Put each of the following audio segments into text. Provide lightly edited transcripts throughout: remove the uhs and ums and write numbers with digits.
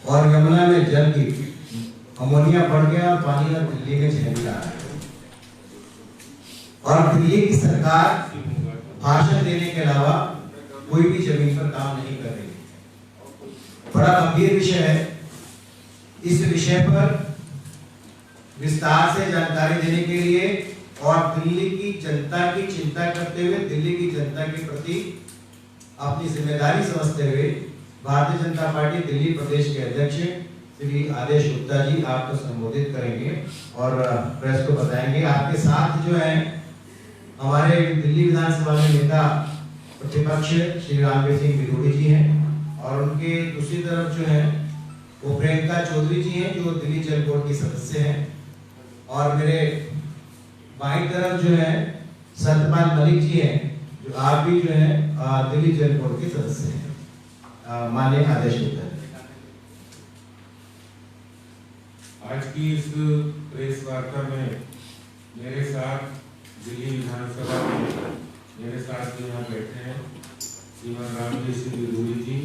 और यमुना में जल की अमोनिया बढ़ गया और पानी अब दिल्ली में झेल रहा है। और दिल्ली की सरकार भाषण देने के अलावा कोई भी जमीन पर काम नहीं कर रही। बड़ा गंभीर विषय है। इस विषय पर विस्तार से जानकारी देने के लिए और दिल्ली की जनता की चिंता करते हुए, दिल्ली की जनता के प्रति अपनी जिम्मेदारी समझते हुए भारतीय जनता पार्टी दिल्ली प्रदेश के अध्यक्ष श्री आदेश गुप्ता जी आपको संबोधित करेंगे और प्रेस को बताएंगे। आपके साथ जो है हमारे दिल्ली विधानसभा में नेता प्रतिपक्ष श्री रामवीर सिंह बिरोड़ी जी हैं और उनके दूसरी तरफ जो है वो प्रियंका चौधरी जी हैं जो दिल्ली जल बोर्ड की सदस्य हैं और मेरे बाईं तरफ जो है सत्यपाल मलिक जी हैं जो आप भी जो है दिल्ली जल बोर्ड के सदस्य हैं। माननीय आदेश गुप्ता। आज की इस प्रेस वार्ता में मेरे साथ दिल्ली विधानसभा में मेरे साथ जो यहाँ बैठे हैं श्रीमान रामवीर सिंह बिरोड़ी जी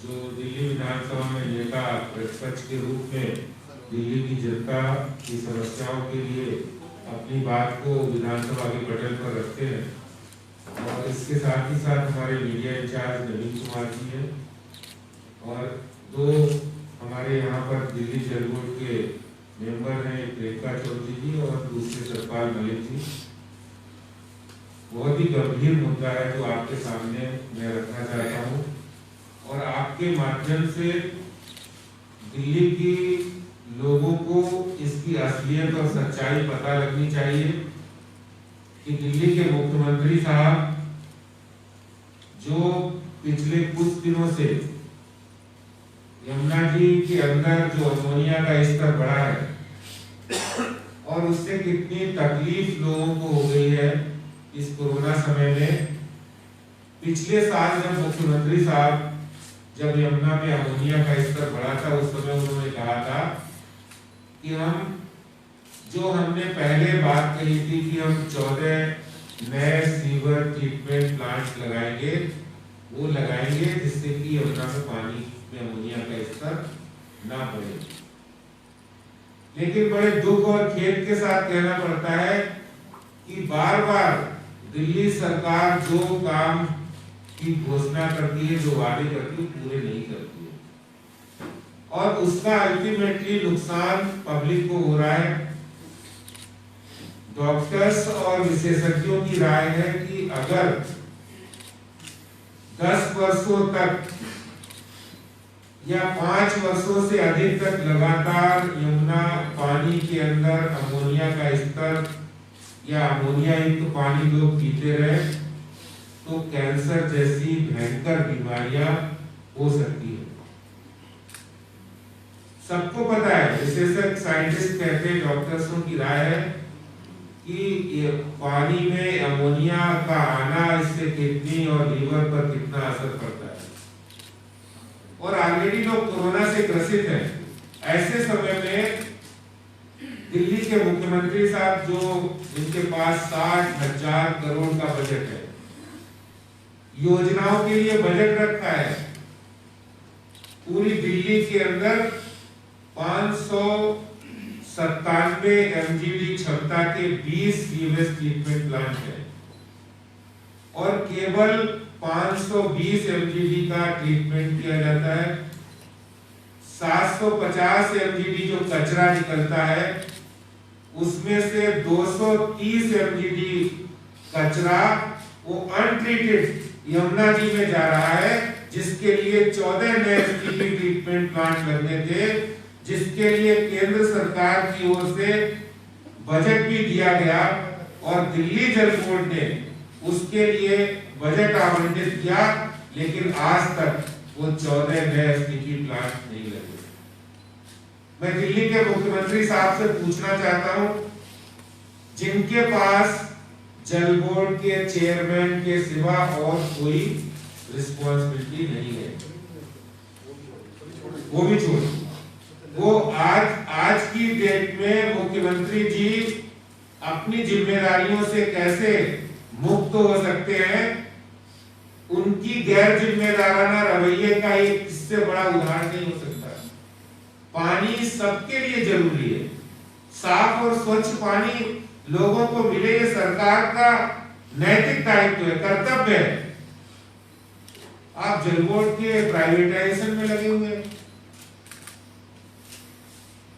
जो दिल्ली विधानसभा में नेता प्रतिपक्ष के रूप में दिल्ली की जनता की समस्याओं के लिए अपनी बात को विधानसभा के पटल पर रखते हैं और इसके साथ ही साथ हमारे मीडिया इंचार्ज नवीन कुमार जी हैं और दो हमारे यहाँ पर दिल्ली जल बोर्ड के मेंबर हैं प्रियंका चौधरी जी और दूसरे सतपाल मलिक जी। बहुत ही गंभीर मुद्दा है जो आपके सामने मैं रखना चाहता हूँ और आपके माध्यम से दिल्ली की लोगों को इसकी असलियत और सच्चाई पता लगनी चाहिए कि दिल्ली के मुख्यमंत्री साहब जो पिछले कुछ दिनों से यमुना जी के अंदर जो अमोनिया का स्तर बढ़ा है और उससे कितनी तकलीफ लोगों को हो गई है इस कोरोना समय में। पिछले साल जब मुख्यमंत्री साहब जब यमुना में अमोनिया का स्तर बढ़ा था उस समय उन्होंने कहा था कि हमने पहले बात कही थी कि हम 14 नए सीवर ट्रीटमेंट प्लांट लगाएंगे, वो लगाएंगे जिससे कि यमुना में पानी में अमोनिया का स्तर ना बढ़े। लेकिन बड़े दुख और खेद के साथ कहना पड़ता है कि बार बार दिल्ली सरकार जो काम की घोषणा करती है, जो वादे करती है, पूरे नहीं करती है और उसका अल्टीमेटली नुकसान पब्लिक को हो रहा है। डॉक्टर्स और विशेषज्ञों की राय है कि अगर 10 वर्षों तक या 5 वर्षों से अधिक तक लगातार यमुना पानी के अंदर अमोनिया का स्तर या अमोनिया युक्त पानी लोग पीते रहे तो कैंसर जैसी भयंकर बीमारियां हो सकती है। सबको पता है, विशेषज्ञ साइंटिस्ट कहते हैं, डॉक्टर्सों की राय है कि ये पानी में अमोनिया का आना इससे किडनी और लीवर पर कितना असर पड़ता है और ऑलरेडी लोग कोरोना से ग्रसित हैं। ऐसे समय में दिल्ली के मुख्यमंत्री साहब जो जिनके पास 60,000 करोड़ का बजट है, योजनाओं के लिए बजट रखा है, पूरी दिल्ली के अंदर 597 एमजीडी क्षमता के 20 सीवेज ट्रीटमेंट प्लांट है और केवल 520 एमजीडी का ट्रीटमेंट किया जाता है। 750 एमजीडी जो कचरा निकलता है उसमें से 230 एमजीडी कचरा वो अनट्रीटेड यमुना जी में जा रहा है, जिसके लिए 14 नए एमजीडी ट्रीटमेंट प्लांट लगने थे, जिसके लिए केंद्र सरकार की ओर से बजट भी दिया गया और दिल्ली जल बोर्ड ने उसके लिए बजट आवंटित किया, लेकिन आज तक वो 14 नए एमजीडी प्लांट नहीं लगे। मैं दिल्ली के मुख्यमंत्री साहब से पूछना चाहता हूं, जिनके पास जल बोर्ड के चेयरमैन के सिवा और कोई रिस्पॉन्सिबिलिटी नहीं है, वो भी छोड़, वो आज की डेट में मुख्यमंत्री जी अपनी जिम्मेदारियों से कैसे मुक्त हो सकते हैं, उनकी गैर जिम्मेदाराना रवैये का एक इससे बड़ा उदाहरण नहीं हो सकता। पानी सबके लिए जरूरी है। साफ और स्वच्छ पानी लोगों को मिले, ये सरकार का नैतिक दायित्व है, कर्तव्य है। आप जल बोर्ड के प्राइवेटाइजेशन में लगे हुए हैं,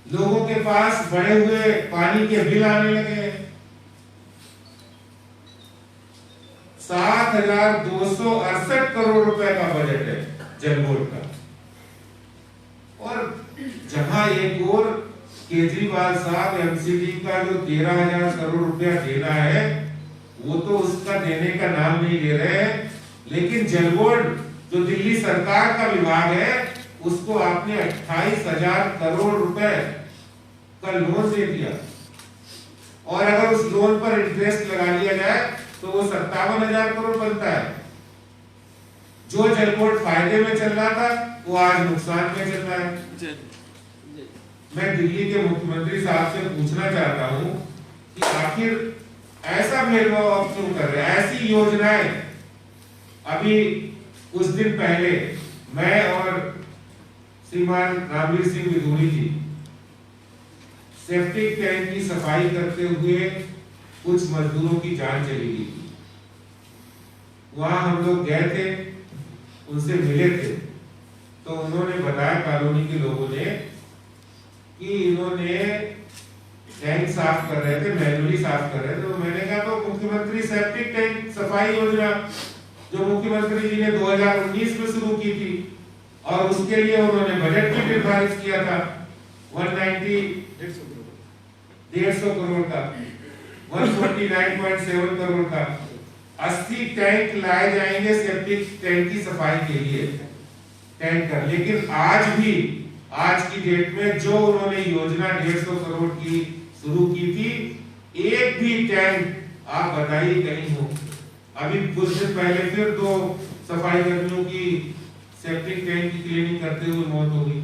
लोगों के पास बढ़े हुए पानी के बिल आने लगे हैं। 7,268 करोड़ रुपए का बजट है जल बोर्ड का, और जहां एक और केजरीवाल साहब एमसीडी का जो 13,000 करोड़ रुपया देना है, वो तो उसका देने का नाम नहीं ले रहे हैं, लेकिन जल बोर्ड जो दिल्ली सरकार का विभाग है, उसको आपने 28,000 करोड़ रुपए का लोन दे दिया, और अगर उस लोन पर इंटरेस्ट लगा लिया जाए तो वो 57,000 करोड़ बनता है। जो जल बोर्ड फायदे में चल रहा था वो आज नुकसान में चल रहा है। मैं दिल्ली के मुख्यमंत्री साहब से पूछना चाहता हूं कि आखिर ऐसा भेदभाव आप क्यों कर रहे हैं? ऐसी योजनाएं, अभी कुछ दिन पहले मैं और श्रीमान रामवीर सिंह विधूड़ी जी सेप्टिक टैंक की सफाई करते हुए कुछ मजदूरों की जान चली गई थी। वहां हम लोग गए थे, उनसे मिले थे, तो उन्होंने बताया कॉलोनी के लोगों ने कि इन्होंने टैंक साफ कर रहे थे, मैनुअली साफ कर रहे थे। तो मैंने कहा तो मुख्यमंत्री सेप्टिक टैंक सफाई योजना जो मुख्यमंत्री जी ने 2019 में शुरू की थी, और उसके लिए उन्होंने बजट भी निर्धारित किया था 150 करोड़ का, 149.7 करोड़ का। 80 टैंक लाए जाएंगे सेप्टिक टैंक की सफाई के लिए, टैंकर। लेकिन आज की डेट में जो उन्होंने योजना 150 करोड़ की शुरू की थी, एक भी टैंक आप बताइए कहीं हो। अभी कुछ दिन पहले फिर 2 सफाई कर्मियों की सेप्टिक टैंक की क्लीनिंग करते हुए मौत हो गई।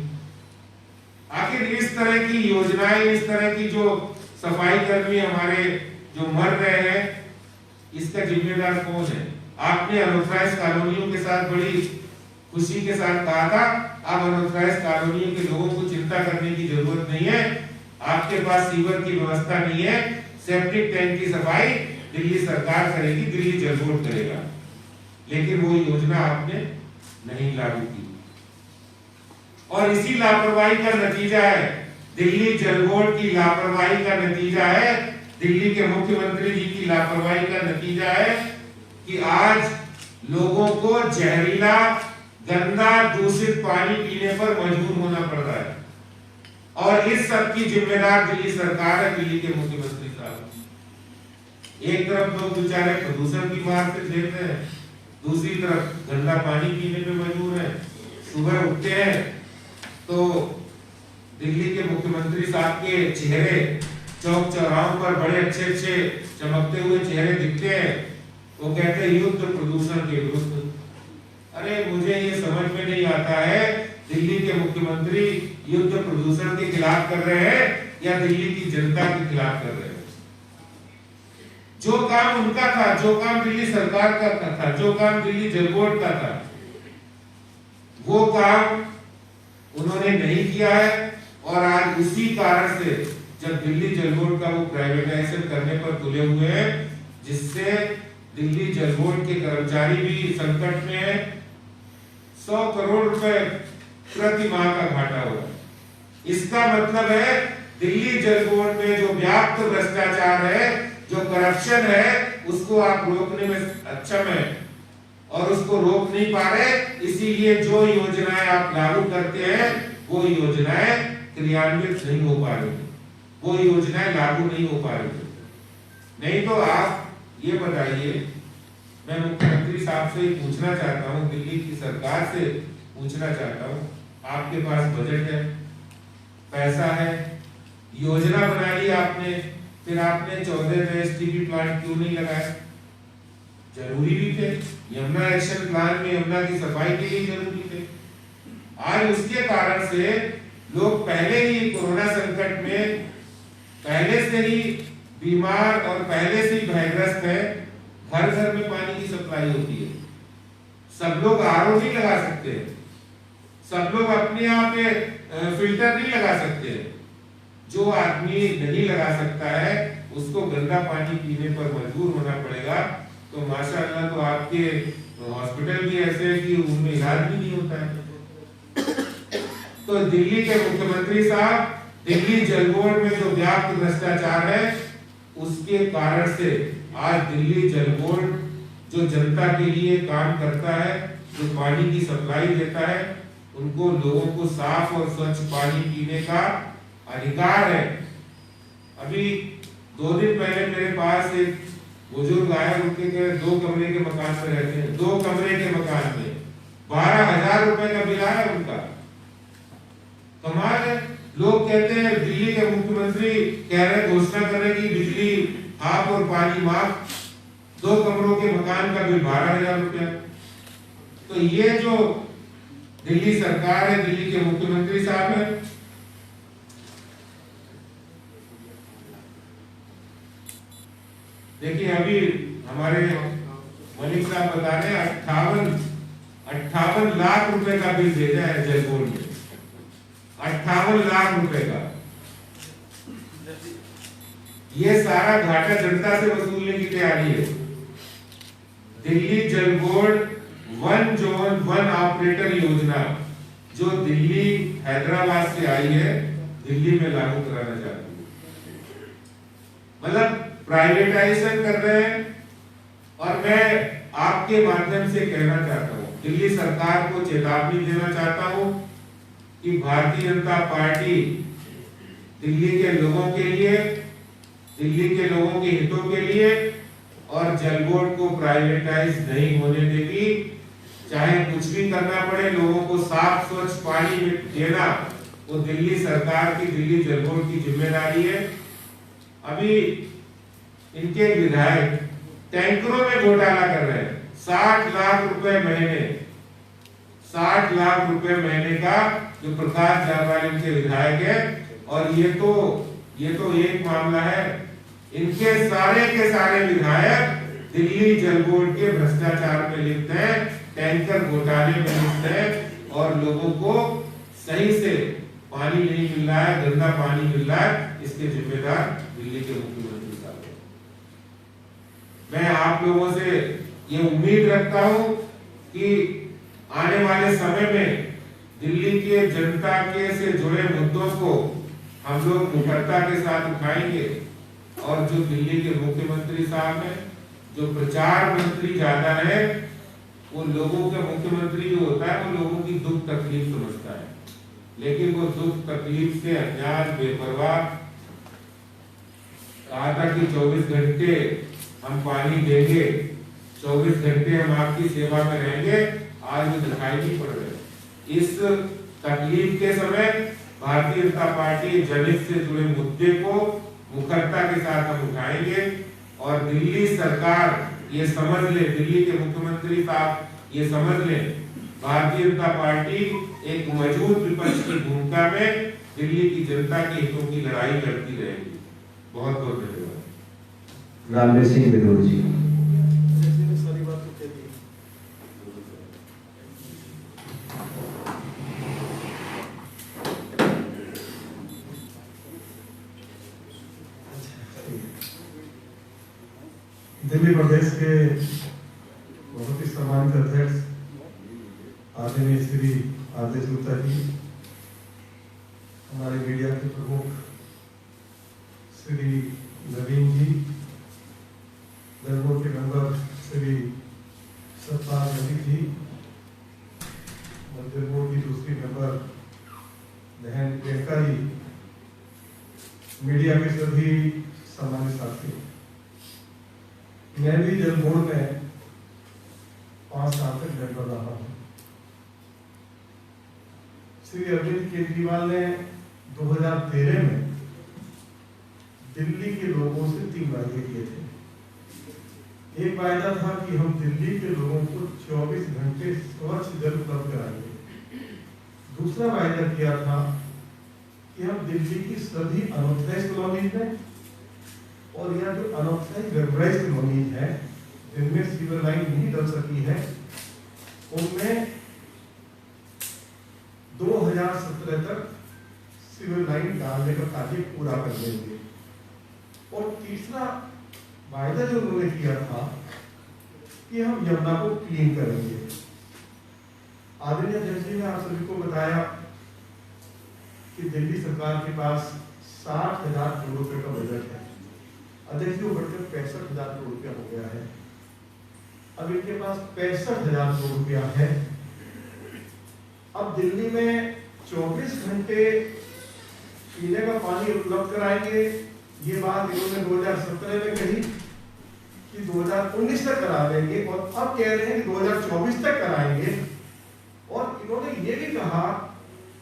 आखिर इस तरह की योजनाएं, इस तरह की जो सफाई कर्मी हमारे जो मर रहे हैं, इसका जिम्मेदार कौन है? आपने अनऑथराइज्ड कॉलोनियों के साथ बड़ी खुशी के साथ कहा था, अब अनऑथराइज्ड कॉलोनियों के लोगों को चिंता करने की जरूरत नहीं है, आपके पास सीवर की व्यवस्था नहीं है, सेप्टिक टैंक की सफाई दिल्ली सरकार करेगी, दिल्ली जल बोर्ड करेगा। लेकिन वो योजना आपने नहीं लागू की, और इसी लापरवाही का नतीजा है, दिल्ली जल बोर्ड की लापरवाही का नतीजा है, दिल्ली के मुख्यमंत्री जी की लापरवाही का नतीजा है कि आज लोगों को जहरीला, गंदा, दूषित पानी पीने पर मजबूर होना पड़ रहा है। और इस सब की जिम्मेदार दिल्ली सरकार है, दिल्ली के मुख्यमंत्री साहब। एक तरफ लोग बेचारे प्रदूषण की मार से झेल रहे हैं, दूसरी तरफ गंदा पानी पीने पे मजबूर है। सुबह उठते हैं तो दिल्ली के मुख्यमंत्री साहब के चेहरे चौक चौराहों पर बड़े अच्छे अच्छे चमकते हुए चेहरे दिखते हैं। वो कहते हैं युद्ध प्रदूषण के विरुद्ध। अरे मुझे ये समझ में नहीं आता है, दिल्ली के मुख्यमंत्री युद्ध प्रदूषण के खिलाफ कर रहे हैं या दिल्ली की जनता के खिलाफ कर रहे हैं? जो काम उनका था, जो काम दिल्ली सरकार का था, जो काम दिल्ली जल बोर्ड का था, वो काम उन्होंने नहीं किया है। और आज उसी कारण से जब दिल्ली जल बोर्ड का वो प्राइवेटाइजेशन करने पर तुले हुए हैं, जिससे दिल्ली जल बोर्ड के कर्मचारी भी संकट में है, 100 करोड़ रुपए प्रति माह का घाटा होगा। इसका मतलब है दिल्ली जल बोर्ड में जो व्याप्त भ्रष्टाचार है, जो करप्शन है, उसको आप रोकने में सक्षम है, और उसको रोक नहीं पा रहे। इसीलिए जो योजनाएं आप लागू करते हैं वो योजनाएं क्रियान्वित नहीं हो पा रही, वो योजनाएं लागू नहीं हो पा रही। नहीं तो आप ये बताइए, मैं मुख्यमंत्री साहब से पूछना चाहता हूँ, दिल्ली की सरकार से पूछना चाहता हूँ, आपके पास बजट है, पैसा है, योजना बना ली आपने, फिर आपने 14 नए एसटीपी प्लांट क्यों नहीं लगाए? जरूरी भी थे, यमुना एक्शन प्लान में यमुना की सफाई के लिए जरूरी थे। आज उसके कारण से लोग पहले ही कोरोना संकट में पहले से ही बीमार और पहले से ही भयग्रस्त है। घर घर में पानी की सप्लाई होती है, सब लोग आरओ नहीं लगा सकते, सब लोग अपने आप फिल्टर नहीं लगा सकते। जो आदमी नहीं लगा सकता है उसको गंदा पानी पीने पर मजबूर होना पड़ेगा। तो माशाअल्लाह तो आपके हॉस्पिटल भी ऐसे है कि उनमें इलाज भी नहीं होता है। तो दिल्ली के मुख्यमंत्री साहब, दिल्ली जल बोर्ड में जो व्याप्त भ्रष्टाचार है उसके कारण से आज दिल्ली जल बोर्ड जो जनता के लिए काम करता है, जो पानी की सप्लाई देता है, उनको लोगों को साफ और स्वच्छ पानी पीने का अधिकार है। अभी 2 दिन पहले मेरे पास एक बुजुर्ग आए, उनके 2 कमरे के मकान में रहते हैं, 2 कमरे के मकान में 12,000 रुपए का बिल आया उनका। कमाल है। लोग कहते हैं दिल्ली के मुख्यमंत्री कह रहे, घोषणा कर रहे कि बिजली हाफ और पानी माफ, 2 कमरों के मकान का बिल 12,000 रुपया। तो ये जो दिल्ली सरकार है, दिल्ली के मुख्यमंत्री साहब है, देखिए अभी हमारे मलिक साहब बता रहे हैं 58 लाख रुपए का बिल भेजा है जल बोर्ड ने, 58 लाख रुपए का। ये सारा घाटा जनता से वसूलने की तैयारी है। दिल्ली जल बोर्ड 1 जोन 1 ऑपरेटर योजना जो दिल्ली हैदराबाद से आई है, दिल्ली में लागू कराना चाहती है। मतलब प्राइवेटाइजेशन कर रहे हैं। और मैं आपके माध्यम से कहना चाहता हूं, दिल्ली सरकार को चेतावनी देना चाहता हूं कि भारतीय जनता पार्टी दिल्ली के लोगों के लिए, दिल्ली के लोगों के हितों के लिए और जल बोर्ड को प्राइवेटाइज नहीं होने देगी। चाहे कुछ भी करना पड़े, लोगों को साफ स्वच्छ पानी देना वो दिल्ली सरकार की, दिल्ली जल बोर्ड की जिम्मेदारी है। अभी इनके विधायक टैंकरों में घोटाला कर रहे हैं, 60 लाख रुपए महीने, 60 लाख रुपए महीने का, जो प्रकाश जायसवाल इनके विधायक है। और ये तो एक मामला है, इनके सारे के सारे विधायक दिल्ली जल बोर्ड के भ्रष्टाचार में लिप्त हैं, टैंकर घोटाले में लिप्त हैं और लोगों को सही से पानी नहीं मिल रहा है, गंदा पानी मिल रहा है। इसके जिम्मेदार दिल्ली के मुख्यमंत्री साहब हैं। मैं आप लोगों से ये उम्मीद रखता हूं कि आने वाले समय में दिल्ली के जनता के से जुड़े मुद्दों को हम लोग मुखरता के साथ उठाएंगे। और जो दिल्ली के मुख्यमंत्री साहब हैं, जो प्रचार मंत्री ज्यादा है, वो लोगों के मुख्यमंत्री जो होता है वो लोगों की दुख तकलीफ समझता है, लेकिन वो दुख तकलीफ से अज्ञान, बेपरवाह, कहा था कि 24 घंटे हम पानी देंगे, 24 घंटे हम आपकी सेवा में रहेंगे, आज वो दिखाई नहीं पड़ रहे। इस तकलीफ के समय भारतीय जनता पार्टी जनहित से जुड़े मुद्दे को मुखरता के साथ हम उठाएंगे। और दिल्ली सरकार ये समझ ले, दिल्ली के मुख्यमंत्री साहब ये समझ ले, भारतीय जनता पार्टी एक मजबूत विपक्ष की भूमिका में दिल्ली की जनता के हितों की लड़ाई लड़ती रहेगी। बहुत बहुत धन्यवाद। रामवीर सिंह विदुर जी। दिल्ली प्रदेश के बहुत ही सम्मानित अध्यक्ष आदरणीय श्री आदेश गुप्ता जी, हमारे मीडिया के प्रमुख श्री नवीन जी, जल बोर्ड के मेंबर श्री सतपाल नदी जी, और जल बोर्ड की दूसरी मेंबर बहन प्रियंका जी, मीडिया के सभी सम्मानित साथी। मैं भी जल बोर्ड में 5 साल तक मेंबर रहा हूँ। श्री अरविंद केजरीवाल ने 2013 में दिल्ली के लोगों से 3 वायदे किए थे। एक वायदा था कि हम दिल्ली के लोगों को 24 घंटे स्वच्छ जल उपलब्ध कराएंगे। दूसरा वायदा किया था कि हम दिल्ली की सभी अनऑथराइज्ड कॉलोनीज में और यह जो अनऑथराइज्ड वेबराइज्ड कॉलोनीज है, जिनमें सीवर लाइन नहीं डल सकी है, उनमें 2017 तक सिविल लाइन डालने का कार्य पूरा कर देंगे। और तीसरा वायदा जो उन्होंने किया था कि हम यमुना को क्लीन करेंगे। आदरणीय अध्यक्ष जी ने आप सभी को बताया कि दिल्ली सरकार के पास 60,000 करोड़ रुपए का बजट है। अध्यक्ष जी वो बढ़कर 65,000 करोड़ रुपया हो गया है। अब इनके पास 65,000 करोड़ रुपया है। अब दिल्ली में 24 घंटे पीने का पानी उपलब्ध कराएंगे, ये बात इन्होंने 2017 में कही कि 2019 तक करा देंगे, और अब कह रहे हैं कि 2024 तक कराएंगे। और इन्होंने ये भी कहा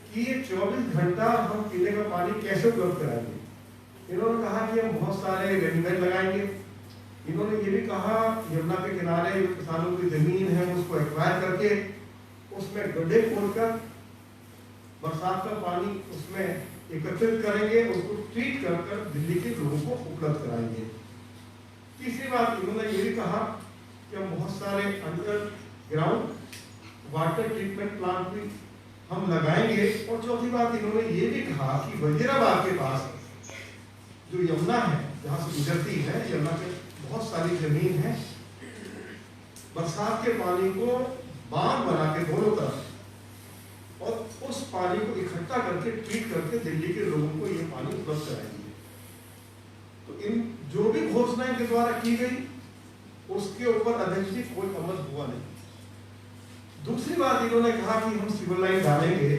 कि ये 24 घंटा हम पीने का पानी कैसे उपलब्ध कराएंगे। इन्होंने कहा कि हम बहुत सारे वेलनेस लगाएंगे। इन्होंने ये भी कहा यमुना के किनारे जो किसानों की जमीन है उसको एक्वायर करके उसमें गड्ढे खोदकर बरसात का पानी उसमें एकत्रित करेंगे, उसको ट्रीट कर दिल्ली के लोगों को उपलब्ध कराएंगे। तीसरी बात इन्होंने ये भी कहा कि हम बहुत सारे अंडरग्राउंड वाटर ट्रीटमेंट प्लांट भी हम लगाएंगे। और चौथी बात इन्होंने ये भी कहा कि वजीराबाद के पास जो यमुना है जहाँ से गुजरती है, यमुना के बहुत सारी जमीन है, बरसात के पानी को बांध बना के दोनों तरफ और उस पानी को इकट्ठा करके ट्रीट करके दिल्ली के लोगों को ये पानी उपलब्ध कराएंगे। तो इन जो भी घोषणाएं के द्वारा की गई उसके ऊपर अध्यक्ष जी कोई अमल हुआ नहीं। दूसरी बात इन्होंने कहा कि हम सिविल लाइन डालेंगे।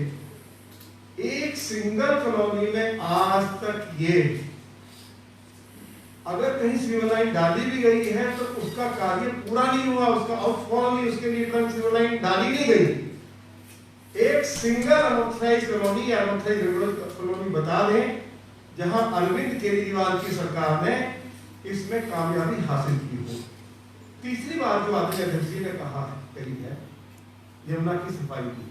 एक सिंगल कॉलोनी में आज तक ये अगर कहीं सिविल लाइन डाली भी गई है तो उसका कार्य पूरा नहीं हुआ, उसका आउटफॉल नहीं, उसके लिए सिविल लाइन डाली नहीं गई। एक सिंगल अनऑथराइज कॉलोनी या अनऑथराइज कॉलोनी बता दें जहां अरविंद केजरीवाल की सरकार ने इसमें कामयाबी हासिल की हो। तीसरी बात जो आदरणीय अध्यक्ष जी ने कही है यमुना की सफाई की।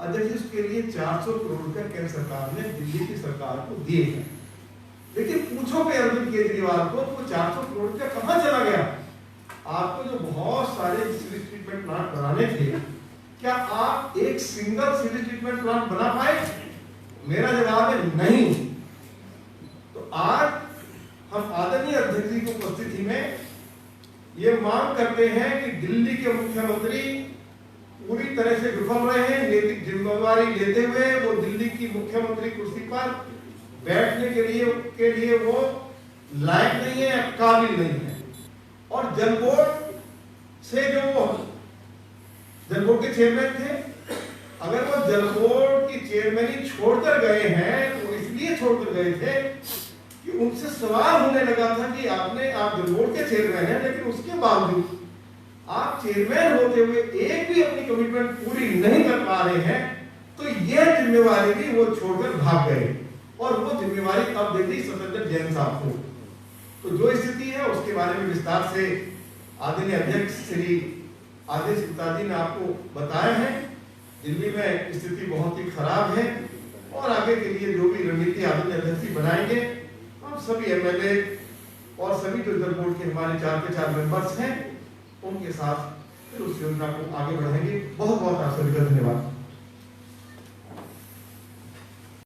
अध्यक्ष उसके लिए 400 करोड़ रुपए केंद्र सरकार ने दिल्ली की सरकार को दिए हैं, लेकिन पूछो पे अरविंद केजरीवाल को वो 400 करोड़ रुपया कहां चला गया। आपको जो बहुत सारे सीवेज ट्रीटमेंट प्लांट बनाने थे, क्या आप एक सिंगल सीवेज ट्रीटमेंट प्लांट बना पाए? मेरा जवाब है नहीं। तो आज हम आदरणीय अध्यक्ष जी की उपस्थिति में ये मांग करते हैं कि दिल्ली के मुख्यमंत्री पूरी तरह से विफल रहे हैं। नैतिक जिम्मेदारी लेते हुए वो दिल्ली की मुख्यमंत्री कुर्सी पर बैठने के लिए वो लायक नहीं है, काबिल नहीं है। और जल बोर्ड से जो वो जल बोर्ड के चेयरमैन थे, अगर वो जल बोर्ड की चेयरमैनी छोड़कर गए हैं तो इसलिए छोड़कर गए थे कि उनसे सवाल होने लगा था कि आप जल बोर्ड के चेयरमैन हैं, लेकिन उसके बावजूद आप चेयरमैन होते हुए एक भी अपनी कमिटमेंट पूरी नहीं कर पा रहे हैं, तो यह जिम्मेवारी भी वो छोड़कर भाग गए। और वो जिम्मेवारी अब दे दी सत्येंद्र जैन साहब को। तो जो स्थिति है उसके बारे में विस्तार से आदरणीय अध्यक्ष श्री आदेश गुप्ता जी ने आपको बताया है। दिल्ली में स्थिति बहुत ही खराब है और आगे के लिए जो भी रणनीति आदरणीय अध्यक्ष जी बनाएंगे, हम सभी एमएलए और सभी जो जल बोर्ड के हमारे 4 के 4 मेंबर्स हैं उनके साथ फिर उस योजना को आगे बढ़ाएंगे। बहुत बहुत आप सभी का धन्यवाद।